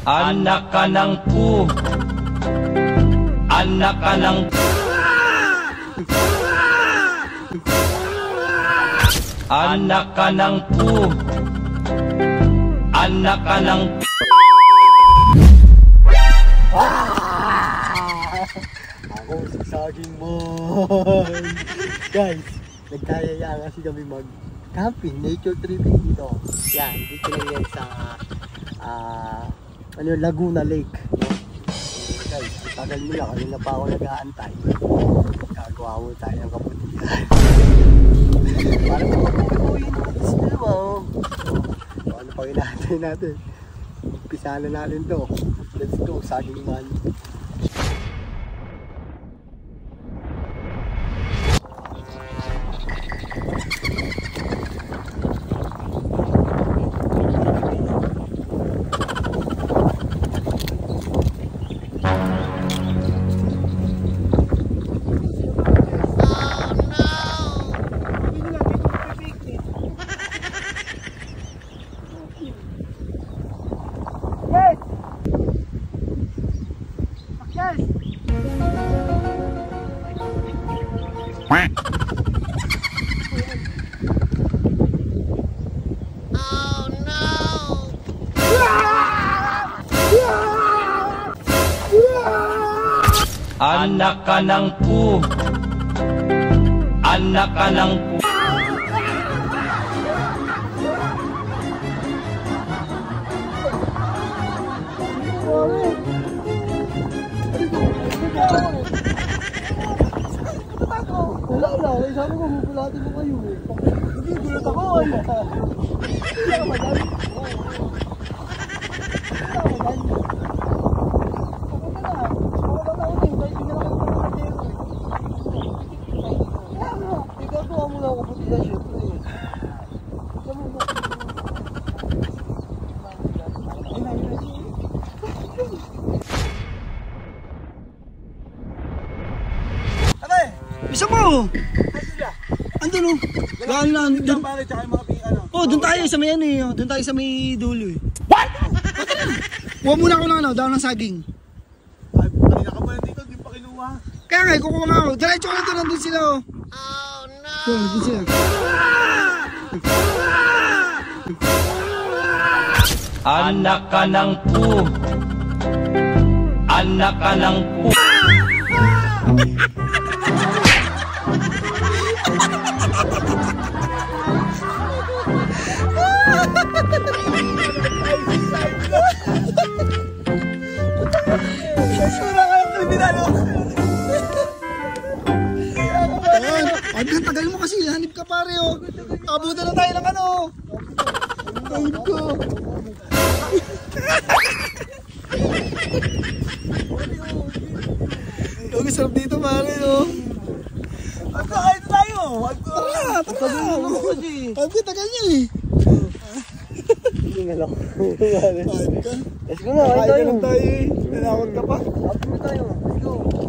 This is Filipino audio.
Anak ka ng pu. Anak ka ng anak ka ng pu. Anak ka ng ako sagsaging mo. Guys, nagkayaya kasi kami mag-camping, nature tripping dito. Yan, dito lang yan sa Laguna Lake. Guys, tagal nila, kanina pa ako nag-aantay. Gagawa mo tayo ng kaputihan. Parang magpapatuloy mo sila mo. Ano pa inaantay natin? Umpisa na natin to. Let's go, saging man. anak ka ng pu. Anak ka ng pu. Wala, sabi ko bubulatin mo kayo eh. Hindi, gulat ako eh. Hindi ka madali. Igagawa mo lang ako puti na syempre eh. Abay! Isa mo! Andun o. Gaan lang. Oh, dun tayo sa may ano eh. Dun tayo sa may dulo eh. What? Huwag muna ako ng ano, daw ng saging. Ay, kanina ka pala dito, di pa kinuha. Kaya nga, kukuha nga ako. Diretso ka na nandun sila oh. Oh no! So, nandun sila. Anak ka ng pu. Anak ka ng pu. Ang tagal mo kasi, hanip ka pare oh. Abutan na tayo ng ano. Hanip ko. Ang sarap dito pare oh. Ay, tayo! Tara, tara. Ang tagal niya eh. Hindi nga lang. Let's go na, kain tayo. Nanakot ka pa? Let's go.